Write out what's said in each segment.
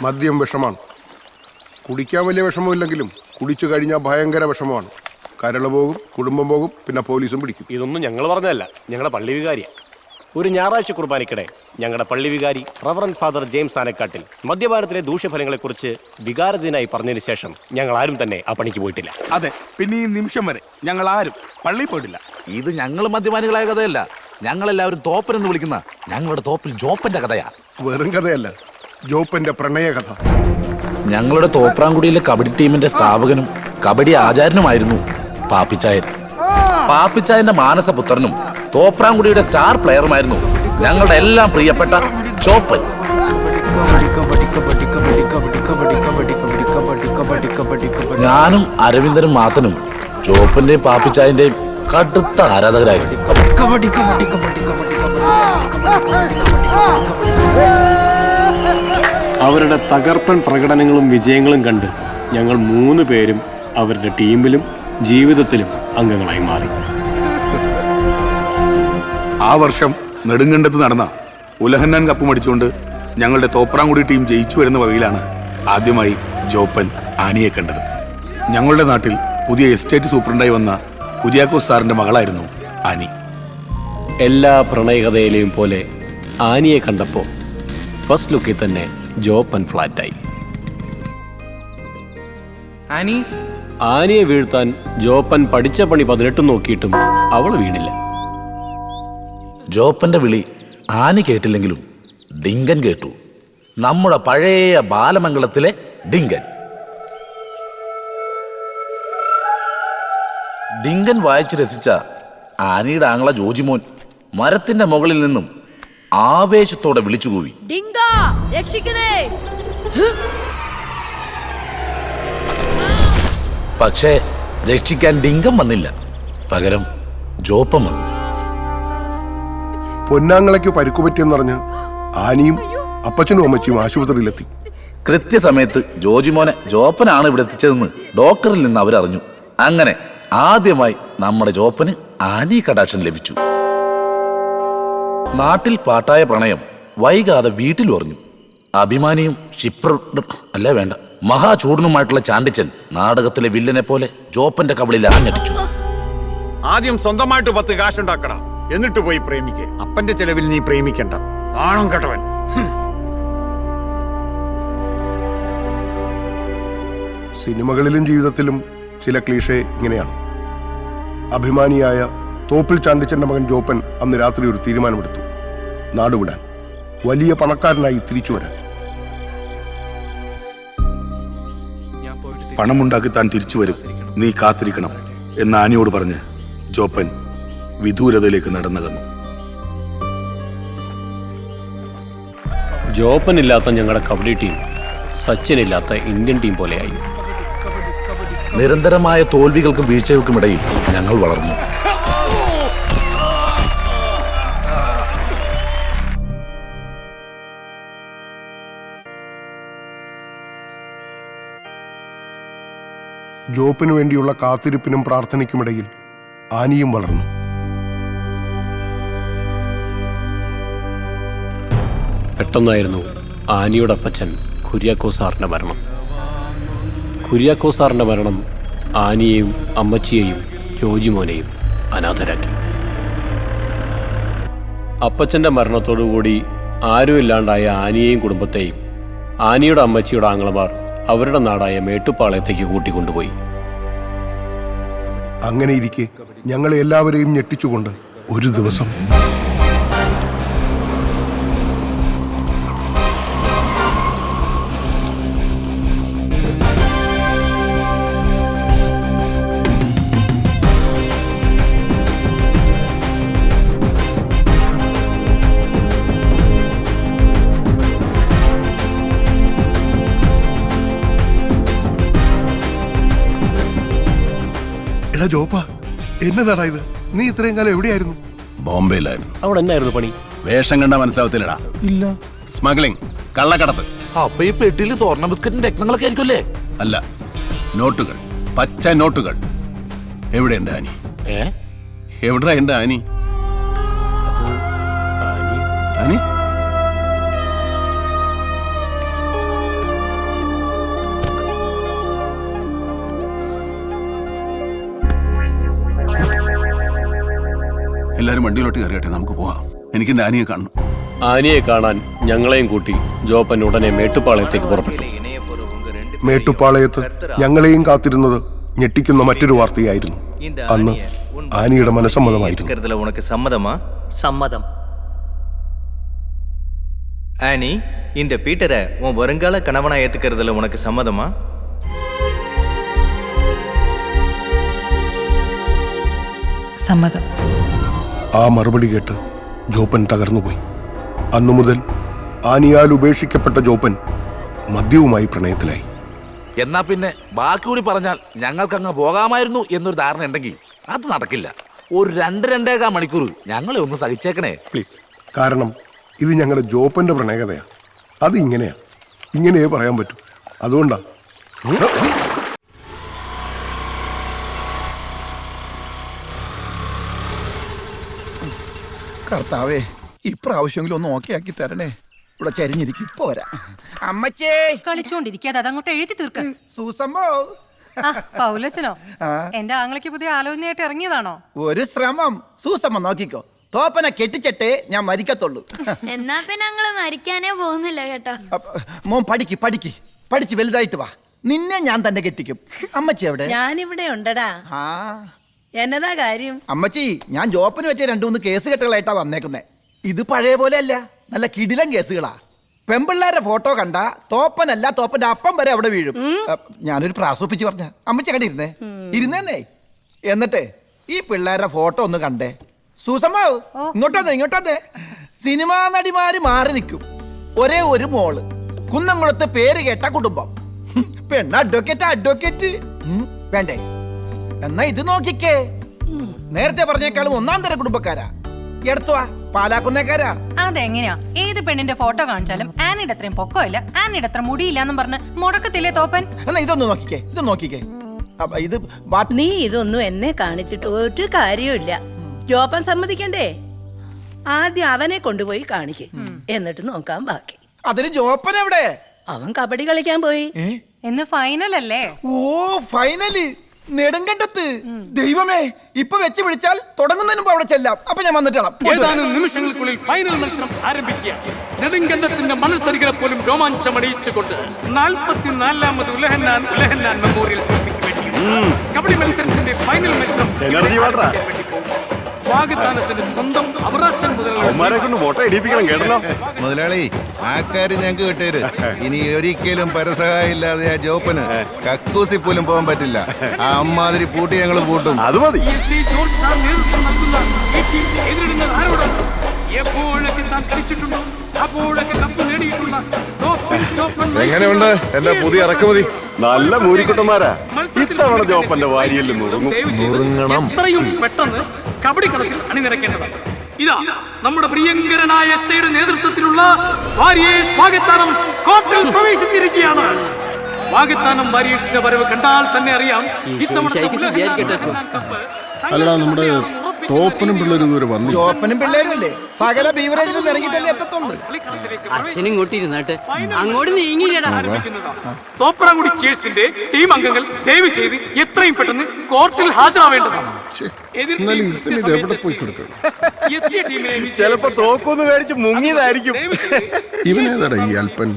മദ്യം വിഷമാണ്. കുടിക്കാൻ വലിയ വിഷമമില്ലെങ്കിലും കുടിച്ചു കഴിഞ്ഞാൽ ഭയങ്കര വിഷമമാണ്. കരൾ പോകും, കുടുംബം പോകും, പിന്നെ പോലീസും പിടിക്കും. ഇതൊന്നും ഞങ്ങൾ പറഞ്ഞതല്ല, ഞങ്ങളുടെ പള്ളി വികാരിയാണ്. ഒരു ഞായറാഴ്ച കുർബാനയ്ക്കിടെ ഞങ്ങളുടെ പള്ളി വികാരി റവറന്റ് ഫാദർ ജെയിംസ് ആനക്കാട്ടിൽ മദ്യപാനത്തിലെ ദൂഷ്യഫലങ്ങളെക്കുറിച്ച് വികാരത്തിനായി പറഞ്ഞതിന് ശേഷം ഞങ്ങൾ ആരും തന്നെ ആ പണിക്ക് പോയിട്ടില്ല. അതെ, പിന്നെ ഈ നിമിഷം വരെ ഞങ്ങൾ ആരും പള്ളിയിൽ പോയിട്ടില്ല. ഇത് ഞങ്ങൾ മദ്യപാനികളായ കഥയല്ല, ഞങ്ങളെല്ലാവരും തോപ്പൻ എന്ന് വിളിക്കുന്ന ഞങ്ങളുടെ തോപ്പിൽ ജോപ്പന്റെ കഥയാ. വെറും കഥയല്ല, ജോപ്പന്റെ പ്രണയ കഥ. ഞങ്ങളുടെ തോപ്രാംകുടിയിലെ കബഡി ടീമിന്റെ സ്ഥാപകനും കബഡി ആചാര്യനുമായിരുന്നു പാപ്പിച്ചായൻ. പാപ്പിച്ചായന്റെ മാനസപുത്രനും തോപ്രാംകുടിയുടെ സ്റ്റാർ പ്ലെയറുമായിരുന്നു ഞങ്ങളുടെ എല്ലാം പ്രിയപ്പെട്ട ചോപ്പൻ. ഞാനും അരവിന്ദനും മാത്തനും ചോപ്പന്റെയും പാപ്പിച്ചായന്റെയും കടുത്ത ആരാധകരായിരുന്നു. അവരുടെ തകർപ്പൻ പ്രകടനങ്ങളും വിജയങ്ങളും കണ്ട് ഞങ്ങൾ 3 പേരും അവരുടെ ടീമിലും ജീവിതത്തിലും അംഗങ്ങളായി മാറി. ആ വർഷം നെടുങ്കണ്ടത്ത് നടന്ന ഉലഹന്നാൻ കപ്പ് മടിച്ചുകൊണ്ട് ഞങ്ങളുടെ തോപ്രാംകുടി ടീം ജയിച്ചു വരുന്ന വകയിലാണ് ആദ്യമായി ജോപ്പൻ ആനിയെ കണ്ടത്. ഞങ്ങളുടെ നാട്ടിൽ പുതിയ എസ്റ്റേറ്റ് സൂപ്രണ്ടായി വന്ന കുര്യാക്കോസ് സാറിന്റെ മകളായിരുന്നു ആനി. എല്ലാ പ്രണയകഥയിലെയും പോലെ ആനിയെ കണ്ടപ്പോൾ ഫസ്റ്റ് ലുക്കിൽ തന്നെ ജോപ്പൻ ഫ്ലാറ്റായി. ആനിയെ വീഴ്ത്താൻ ജോപ്പൻ പഠിച്ച പണി 18 നോക്കിയിട്ടും അവൾ വീണില്ല. ജോപ്പന്റെ വിളി ആനി കേട്ടില്ലെങ്കിലും ഡിങ്കൻ കേട്ടു. നമ്മുടെ പഴയ ബാലമംഗലത്തിലെ ഡിങ്കൻ. ഡിങ്കൻ വായിച്ച് രസിച്ച ആനിയുടെ ആങ്ങള ജോജിമോൻ മരത്തിന്റെ മുകളിൽ നിന്നും ആവേശത്തോടെ വിളിച്ചുകൂവി, പക്ഷേ രക്ഷിക്കാൻ ഡിങ്കൻ വന്നില്ല. പകരം ജോപ്പൻ വന്നു. പൊന്നാങ്ങളയ്ക്ക് പരുക്കുപറ്റിയെന്ന് പറഞ്ഞ് ആനിയും അപ്പച്ചനും അമ്മച്ചിയും ആശുപത്രിയിലെത്തി. കൃത്യസമയത്ത് ജോജിമോനെ ജോപ്പനാണ് ഇവിടെ എത്തിച്ചതെന്ന് ഡോക്ടറിൽ നിന്ന് അവരറിഞ്ഞു. അങ്ങനെ ആദ്യമായി നമ്മുടെ ജോപ്പന് ആനി കടാക്ഷൻ ലഭിച്ചു. നാട്ടിൽ പാട്ടായ പ്രണയം വൈകാതെ വീട്ടിൽ ഉറഞ്ഞു. അഭിമാനിയും അല്ലേ വേണ്ട മഹാചൂടനുമായിട്ടുള്ള ചാണ്ടിച്ചൻ നാടകത്തിലെ വില്ലനെ പോലെ ജോപ്പന്റെ കവളിൽ ആഞ്ഞടിച്ചു. ആദ്യം സ്വന്തമായിട്ട് 10 കാശുണ്ടാക്കണം, എന്നിട്ട് പോയി പ്രേമിക്കേ. അപ്പന്റെ ചെലവിൽ നീ പ്രേമിക്കണ്ട, കാണും കേട്ടവൻ. സിനിമകളിലും ജീവിതത്തിലും ചില ക്ലീഷേ ഇങ്ങനെയാണ്. അഭിമാനിയായ തോപ്പിൽ ചാണ്ടിച്ചന്റെ മകൻ ജോപ്പൻ അന്ന് രാത്രി ഒരു തീരുമാനമെടുത്തു. നാടുവിടാൻ, വലിയ പണക്കാരനായി തിരിച്ചു വരാൻ. പണമുണ്ടാക്കി താൻ തിരിച്ചു വരും, നീ കാത്തിരിക്കണം എന്ന് ആനിയോട് പറഞ്ഞ് ജോപ്പൻ വിദൂരതയിലേക്ക് നടന്നകന്നു. ജോപ്പനില്ലാത്ത ഞങ്ങളുടെ കബഡി ടീം സച്ചിനില്ലാത്ത ഇന്ത്യൻ ടീം പോലെയായി. നിരന്തരമായ തോൽവികൾക്കും വീഴ്ചകൾക്കും ഇടയിൽ ഞങ്ങൾ വളർന്നു. ജോപ്പിനു വേണ്ടിയുള്ള കാത്തിരിപ്പിനും പ്രാർത്ഥനയ്ക്കുമിടയിൽ ആനിയും വളർന്നു. പെട്ടെന്നായിരുന്നു ആനിയുടെ അപ്പച്ചൻ കുര്യാക്കോസ് സാറിൻ്റെ മരണം. കുര്യാക്കോസ് സാറിൻ്റെ മരണം ആനിയെയും അമ്മച്ചിയെയും ജോജിമോനെയും അനാഥരാക്കി. അപ്പച്ചൻ്റെ മരണത്തോടുകൂടി ആരുമില്ലാണ്ടായ ആനിയെയും കുടുംബത്തെയും ആനിയുടെ അമ്മച്ചിയുടെ ആങ്ങളമാർ അവരുടെ നാടായ മേട്ടുപ്പാളയത്തേക്ക് കൂട്ടിക്കൊണ്ടുപോയി. അങ്ങനെ ഇരിക്കെ ഞങ്ങളെ എല്ലാവരെയും ഞെട്ടിച്ചുകൊണ്ട് ഒരു ദിവസം ജോപ്പ, എന്നതാടാ ഇത്? നീ ഇത്രയും കാലം എവിടെയായിരുന്നു? ബോംബെയിലായിരുന്നു. അവിടെ എന്നായിരുന്നു പണി? വേഷം കണ്ട മനസ്സിലാവത്തില്ലടാ. ഇല്ല. സ്മഗ്ലിംഗ്, കള്ളക്കടത്ത്. അപ്പൊ ഈ പെട്ടിയിൽ സ്വർണ്ണ ബിസ്ക്കറ്റിന്റെ രത്നങ്ങളൊക്കെ ആയിരിക്കുമല്ലേ? അല്ല, നോട്ടുകൾ, പച്ച നോട്ടുകൾ. എവിടെ എന്റെ ആനി? എവിടാ എന്റെ ആനി? ആനി? എല്ലാരും വണ്ടിയിലോട്ട് കയറിയട്ടെ, നമുക്ക് പോവാം. എനിക്ക് എന്റെ ആനിയെ കാണണം. ആനിയെ കാണാൻ ഞങ്ങളെയും കൂട്ടി ജോപ്പൻ ഉടനെ മേട്ടുപ്പാളയത്തേക്ക് പുറപ്പെട്ടു. മേട്ടുപ്പാളയത്ത് ഞങ്ങളെയും കാത്തിരുന്നത് ഞെട്ടിക്കുന്ന മറ്റൊരു വാർത്തയായിരുന്നു. അന്ന് ആനിയുടെ മനസ്സമ്മതമായിരുന്നു. உனக்கு சம்மதமா? சம்மதம். ஆனி, இந்த பீட்டரை உன் வருங்கால கணவனா ஏத்துக்கிறதுல உனக்கு சம்மதமா? സമ്മതം. ആ മറുപടി കേട്ട് ജോപ്പൻ തകർന്നുപോയി. അന്നു മുതൽ ആനിയാൽ ഉപേക്ഷിക്കപ്പെട്ട ജോപ്പൻ മദ്യവുമായി പ്രണയത്തിലായി. എന്നാ പിന്നെ ബാക്കി കൂടി പറഞ്ഞാൽ ഞങ്ങൾക്കങ്ങ് പോകാമായിരുന്നു എന്നൊരു ധാരണ ഉണ്ടെങ്കിൽ അത് നടക്കില്ല. ഒരു 2-2.25 മണിക്കൂർ ഞങ്ങളെ ഒന്ന് സഹിച്ചേക്കണേ പ്ലീസ്. കാരണം ഇത് ഞങ്ങളുടെ ജോപ്പന്റെ പ്രണയകഥയാ. അത് ഇങ്ങനെയാ, ഇങ്ങനെയേ പറയാൻ പറ്റൂ. അതുകൊണ്ടാ. കർത്താവേ, ഇപ്രാവശ്യമെങ്കിലും ഒന്ന് ഓക്കെ ആക്കി തരണേ. ഇവിടെ ചരിഞ്ഞിരിക്കും, ഇപ്പൊ വരാം. അമ്മച്ചേ, കളിച്ചോണ്ടിരിക്കാതെ അതങ്ങോട്ട് എഴുതി തീർക്ക. സൂസമ്മോ. പൗലച്ചനോ? എന്റെ ആങ്ങളയ്ക്ക് പുതിയ ആലോചനയായിട്ട് ഇറങ്ങിയതാണോ? ഒരു ശ്രമം. സൂസമ്മ നോക്കിക്കോ, തോപ്പനെ കെട്ടിച്ചിട്ടേ ഞാൻ മരിക്കത്തുള്ളൂ. എന്നാ പിന്നെ ഞങ്ങള് മരിക്കാനേ പോകുന്നില്ല കേട്ടോ. മോൻ പഠിച്ച് വലുതായിട്ട് വാ. നിന്നെ ഞാൻ തന്നെ കെട്ടിക്കും. അമ്മച്ചി എവിടെ? ഞാനിവിടെ ഉണ്ടടാ. ആ എന്നതാ കാര്യം? അമ്മച്ചി, ഞാൻ ജോപ്പിന് പറ്റിയ 2-3 കേസ് കെട്ടുകളായിട്ടാ വന്നേക്കുന്നേ. ഇത് പഴയ പോലെ അല്ല, നല്ല കിടിലൻ കേസുകളാ. പെമ്പിള്ളേരെ ഫോട്ടോ കണ്ട തോപ്പനല്ല, തോപ്പന്റെ അപ്പം വരെ അവിടെ വീഴും. ഞാനൊരു പ്രാസോപ്പിച്ച് പറഞ്ഞ അമ്മച്ചി കണ്ട ഇരുന്നേന്നേ. എന്നിട്ട് ഈ പിള്ളേരുടെ ഫോട്ടോ ഒന്ന് കണ്ടേ. സൂസമ്മ, ഇങ്ങോട്ടേ. സിനിമാ നടിമാര് മാറി നിൽക്കും. ഒരേ ഒരു മോള്, കുന്നംകുളത്ത് പേര് കേട്ട കുടുംബം. പെണ്ണ് അഡ്വക്കേറ്റ് വേണ്ടേ? എന്നാ ഇത് നോക്കിക്കേ. നേരത്തെ പറഞ്ഞേക്കാളും 1-ാം തരം കുടുംബക്കാരാ. എടുത്തുവാ, പാലാക്കുന്നേക്കാരാ. അതെങ്ങനെയാ? ഏത് പെണ്ണിന്റെ ഫോട്ടോ കാണിച്ചാലും ആനിയുടെ അത്രയും പൊക്കമില്ല, ആനിയുടെ അത്ര മുടിയില്ലാന്നും പറഞ്ഞ് മുടക്കത്തില്ലേ തോപ്പൻ? എന്നാ ഇതൊന്ന് നോക്കിക്കേ. ഇത് നീ ഇതൊന്നും എന്നെ കാണിച്ചിട്ട് ഒരു കാര്യമില്ല. ജോപ്പൻ സമ്മതിക്കണ്ടേ? ആദ്യം അവനെ കൊണ്ടുപോയി കാണിക്കേ, എന്നിട്ട് നോക്കാൻ ബാക്കി. അതിന് ജോപ്പൻ എവിടെ? അവൻ കബഡി കളിക്കാൻ പോയി. ഇന്ന് ഫൈനൽ അല്ലേ? ഓ, ഫൈനല് നെടുങ്കണ്ടത്ത്. ദൈവമേ, ഇപ്പൊ വെച്ച് വിളിച്ചാൽ തുടങ്ങുന്നതിന് മുമ്പ് അവിടെ ചെല്ലാം. അപ്പൊ ഞാൻ വന്നിട്ടാണ്. ഏതാനും നിമിഷങ്ങൾക്കുള്ളിൽ ഫൈനൽ മത്സരം ആരംഭിക്കുക. നെടുങ്കണ്ടത്തിന്റെ മണൽത്തരികളെ പോലും രോമാഞ്ചമണിയിച്ചുകൊണ്ട് 44ാമത് ഉലഹന്നാൻ മെമ്മോറിയൽ ട്രോഫിക്ക് വേണ്ടി കബഡി മത്സരത്തിന്റെ ഫൈനൽ മത്സരം വാഗ്ദാനത്തിന്റെ സ്വന്തം അവറാച്ചൻ മുതലാളി, ആ കാര്യം ഞങ്ങൾക്ക് കിട്ടേര്. ഇനി ഒരിക്കലും പരസഹായം ഇല്ലാതെ ആ ജോപ്പന് കക്കൂസി പോലും പോകാൻ പറ്റില്ല. ആ അമ്മാതിരി പൂട്ടി ഞങ്ങൾ പൂട്ടും. അത് മതി. എപ്പോഴൊക്കെ താൻ കളിച്ചിട്ടുണ്ടോ അപ്പോഴൊക്കെ കപ്പ് നേടിയിട്ടുള്ള എങ്ങനെയുണ്ട് എന്റെ പുതിയ ഇറക്കുമതി? നല്ല മൂരിക്കുട്ടന്മാരാ. ഇത്തവണ ജോപ്പന്റെ വാരിയല് മുറുങ്ങണം. എത്രയും പെട്ടെന്ന് കബഡി കളത്തിൽ അണിനിരക്കേണ്ടതാണ്. ഇതാ നമ്മുടെ പ്രിയങ്കരനായ എസ്ഐയുടെ നേതൃത്വത്തിലുള്ള വാരിയേഴ്സ് വാഗത്താനം കോർട്ടിൽ പ്രവേശിച്ചിരിക്കുകയാണ്. വാഗത്താനം വാരിയേഴ്സിന്റെ വരവ് കണ്ടാൽ തന്നെ അറിയാം അല്ലടാ, നമ്മുടെ തോപ്പനും പിള്ളേരും ഇതുവരെ വന്നു. ജോപ്പനും പിള്ളേരും അല്ലേ സകല ബീവറേജിലും ഇറങ്ങിയിട്ടല്ലേ എത്തത്തുള്ളൂ. അച്ഛനും കൂട്ടിയിരുന്നാട്ട് അങ്ങോട്ട് നീങ്ങിയില്ലടാ. തോപ്രാങ്കുടി ചേഴ്സിന്റെ ടീം അംഗങ്ങൾ ദയവ് ചെയ്ത് എത്രയും പെട്ടെന്ന് കോർട്ടിൽ ഹാജരാവേണ്ടതാണ്. എവിടെ പോയി കൊടുക്കണം? ചിലപ്പോ തോക്കൊന്ന് മേടിച്ച് മുങ്ങിയതായിരിക്കും. ഇവനേതാടാ ഈ അൽപ്പൻ?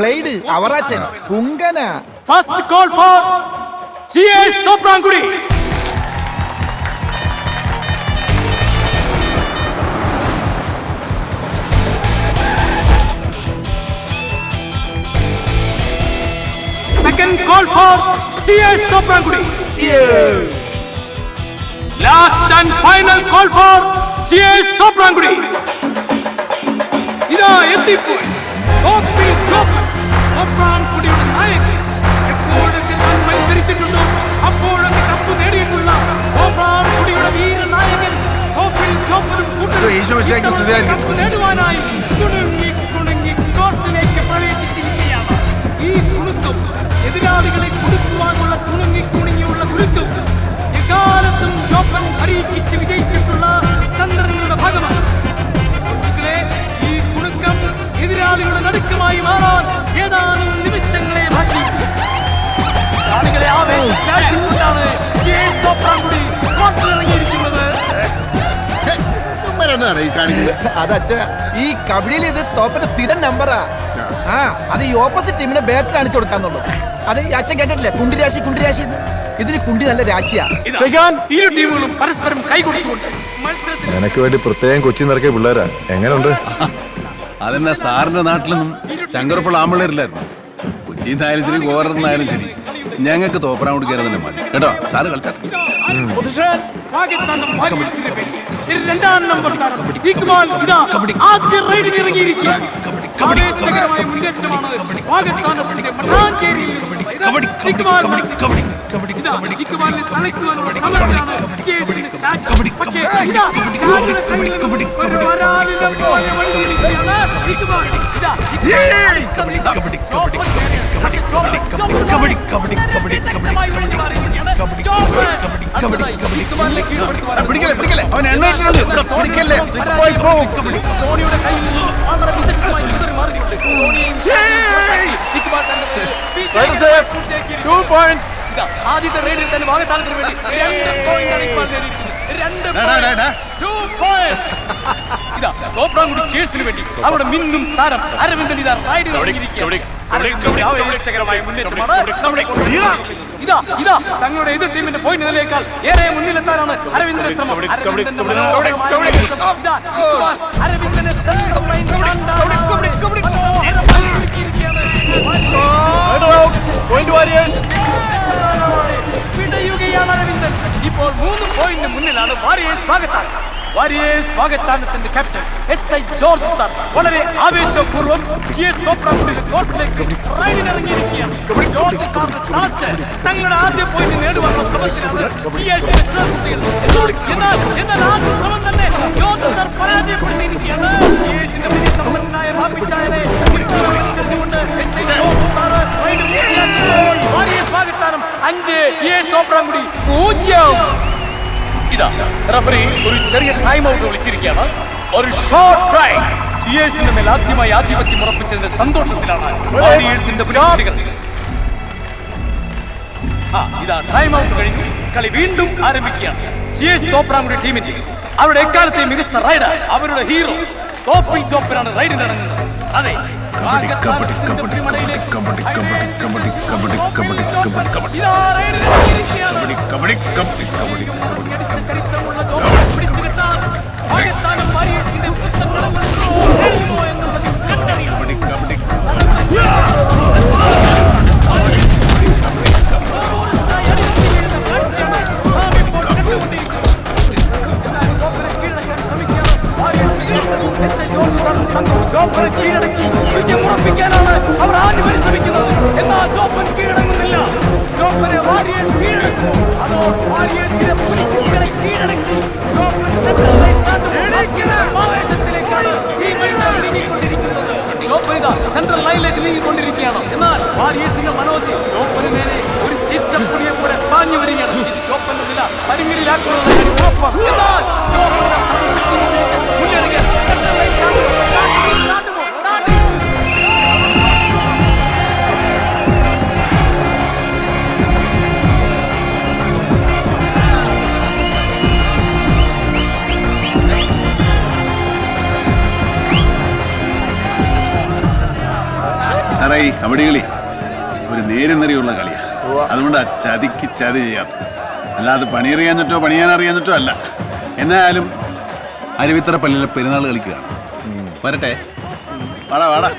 ബ്ലേഡ്, അവറാച്ചൻ, പുങ്കന. ഫസ്റ്റ് കോൾ ഫോർ ചേഴ്സ് Thoprankudi. Second call for Cheers Toprangudi. Cheers. Last and final call for Cheers Toprangudi. ഇതാ എത്തിപ്പോയി തോപ്രാങ്കുടിയുടെ നായകൻ. എപ്പോഴൊക്കെ താൻ മത്സരിച്ചിട്ടുണ്ടോ അപ്പോഴൊക്കെ കപ്പ് നേടിയിട്ടുള്ള തോപ്രാങ്കുടിയുടെ വീരനായകൻ തോപ്പിൽ ചോപ്പനും കപ്പ് നേടുവാനായി കുണുങ്ങി കോർട്ടിലേക്ക് പ്രവേശിച്ചിരിക്കുകയാണ്. ഈ കുണുക്കം എതിരാളികളെ കുടുക്കുവാനുള്ള കുണുങ്ങിയുള്ള കുലുക്കം എക്കാലത്തും ജോപ്പൻ പരീക്ഷിച്ച് വിജയിച്ചിട്ടുള്ള തന്ത്രങ്ങളുടെ ഭാഗമാണ്. ഈ കുണുക്കം എതിരാളികളുടെ നടുക്കമായി മാറാൻ ഏതാനും നിമിഷങ്ങളെ ബാക്കി. ആളുകളെ ആവേശിച്ചാണ് തോപ്രാങ്കുടി കോർട്ടിലിറങ്ങിയിരിക്കുന്നത്. എന്നതാണ് ഈ കാണിക്കുന്നത്? അതച്ഛ ഈ കബഡിയിൽ ഇത് തോപ്പന്റെ സ്ഥിരം നമ്പറാ. ആ അത് ഈ ഓപ്പോസിറ്റ് ടീമിനെ ബാക്ക് കാണിച്ചു കൊടുക്കാന്നുള്ളൂ. അത് ഈ അച്ഛൻ കേട്ടിട്ടില്ലേ കുണ്ടിരാശി കുണ്ടിരാശി ഇതിന് കുണ്ടി നല്ല രാശിയാ. ഇരു ടീമുകളും പരസ്പരം കൈകൊടുത്തുകൊണ്ട് നിനക്ക് വേണ്ടി പ്രത്യേകം കൊച്ചി നിറക്കിയ പിള്ളേരാ. എങ്ങനെയുണ്ട്? അതെന്നാ സാറിന്റെ നാട്ടിലൊന്നും ചങ്കറപ്പുള്ള ആമ്പിള്ളേരില്ലായിരുന്നു. കൊച്ചിന്നായാലും ശരി ഗോവർന്നായാലും ശരി ഞങ്ങൾക്ക് തോപ്പറാൻ കൊടുക്കാൻ തന്നെ മതി കേട്ടോ. സാറ് കളിച്ചാ രണ്ടാം നമ്പർ താരം ഇക്ബാൽ ഇതാ ആദ്യ റൈഡിന് ഇറങ്ങിയിരിക്കുകയാണ്. ആവേശകരമായ മുന്നേറ്റമാണ് പാകിസ്ഥാനത്തിന്റെ മട്ടാഞ്ചേരിയിൽ ഇക്ബാലിനെ തളയ്ക്കുവാനുള്ള സമരമാണ് ചേച്ചിയുടെ ശാസ്ത്രം. പക്ഷേ ഇതാ ഷാജിയുടെ കയ്യിൽ നിന്ന് ഒരു വരാലിനെ പോലെ വഴിയിരിക്കുകയാണ് ഇക്ബാൽ. ഇതാ അവൻ എണ്ണയിട്ടുണ്ട്. സോണിയുടെ കയ്യിൽ നിന്ന് വളരെ വിശക്തമായി മാറിയിട്ടുണ്ട്. ആദ്യത്തെ റൈഡിൽ തന്നെ വാഗത്താനത്തിന് വേണ്ടി 2 പോയിന്റാണ് ഇക്ബാൽ നേടിയിരിക്കുന്നത്. 2 പോയിന്റ്. ഇതാ തോപ്രാംകുടി ചേഴ്സിന് വേണ്ടി അവിടെ മിന്നും താരം അരവിന്ദൻ ഇതാ റൈഡിൽ ഇറങ്ങിയിരിക്കുകയാണ്. ആവേശകരമായ മുന്നേറ്റമാണ്. ഇതാ ഇതാ തങ്ങളുടെ എതിർ ടീമിന്റെ പോയിന്റ് നിലയേക്കാൾ ഏറെ മുന്നിലെത്താനാണ് അരവിന്ദന്റെ ശ്രമം. അരവിന്ദനെ വിടയുകയാണ് അരവിന്ദൻ. ഇപ്പോൾ 3 പോയിന്റ് മുന്നിലാണ് വാരിയേഴ്സ് വാഗത്താൻ. വാരിയേഴ്സ് വാഗത്താനത്തിന്റെ ക്യാപ്റ്റൻ SI ജോർജ് സാർ വളരെ ആവേശപൂർവ്വം കോർട്ടിലേക്ക് റൈഡിനിറങ്ങിയിരിക്കുകയാണ്. ജോർജ് സാറിന് തളച്ച് തങ്ങളുടെ ആദ്യ പോയിന്റ് നേടുവാനുള്ള ശ്രമത്തിലാണ് എന്നാൽ ആദ്യ ശ്രമം തന്നെ ജോർജ് സാർ പരാജയപ്പെടുത്തിയിരിക്കുകയാണ്. സമ്പന്നനായ ബാപ്പിച്ചായനെ വാരിയേഴ്സ് വാഗത്താനം 5 തോപ്രാംകുടി 0. ഇതാ റഫറി ഒരു ചെറിയ ടൈം ഔട്ട് വിളിച്ചിരിക്കുകയാണ്. ഒരു ഷോർട്ട് ബ്രേക്ക്. സിയേഴ്സിന്റെ മേൽ ആദ്യമായി ആധിപത്യം ഉറപ്പിച്ചതിന്റെ സന്തോഷത്തിലാണ് വാരിയേഴ്സിന്റെ പ്രതിനിധികൾ. ഇതാ ടൈം ഔട്ട് കഴിഞ്ഞു. കളി വീണ്ടും ആരംഭിക്കുകയാണ്. സിയേഴ്സ് തോപ്രാംകുടി ടീമിന്റെ അവരുടെ എക്കാലത്തെ മികച്ച റൈഡർ അവരുടെ ഹീറോ തോപ്പിൽ ചോപ്പനാണ് റൈഡിനിറങ്ങുന്നത്. അതെ ജോപ്പനെ കീഴടക്കി വിജയം ഉറപ്പിക്കാനാണ് അവർ ആദ്യം പരിശ്രമിക്കുന്നത്. എന്നാൽ ജോപ്പൻ കീഴടങ്ങുന്നില്ല. ജോപ്പനെ വാരിയേഴ്സ് കീഴടക്കും. അതോ വാരിയേഴ്സിനെ പുലിക്കുട്ടികളെ കീഴടക്കി ജോപ്പൻ സെൻട്രൽ ലൈൻ ആവേശത്തിലേക്കാണ് ഈ മത്സരം നീങ്ങിക്കൊണ്ടിരിക്കുന്നത്. ജോപ്പൻ ഇതാ സെൻട്രൽ ലൈനിലേക്ക് നീങ്ങിക്കൊണ്ടിരിക്കുകയാണ്. എന്നാൽ വാരിയേഴ്സിന്റെ മനോജ് ജോപ്പന് നേരെ ഒരു ചിത്രപ്പുടിയെ പോലെ പാഞ്ഞു വരികയാണ്. ഇത് ജോപ്പന്റെ നില പരിമിതിയിലാക്കുന്നത് ഉറപ്പാണ്. എന്നാൽ ജോപ്പൻ ശക്തി ഉപയോഗിച്ച് മുന്നേറുകയാണ്. സെൻട്രൽ ലൈൻ സാറേ ഈ കബഡി കളി ഒരു നേരെന്നറിയുള്ള കളിയാണ്. അതുകൊണ്ട് ചതിക്ക് ചതി ചെയ്യാത്ത, അല്ലാതെ പണിയറിയാഞ്ഞിട്ടോ പണിയാനറിയാഞ്ഞിട്ടോ അല്ല. എന്നാലും അരുവിത്തറ പള്ളിയിലെ പെരുന്നാൾ കളിക്കുകയാണ്. വരട്ടെ, വാടാ വാടാ.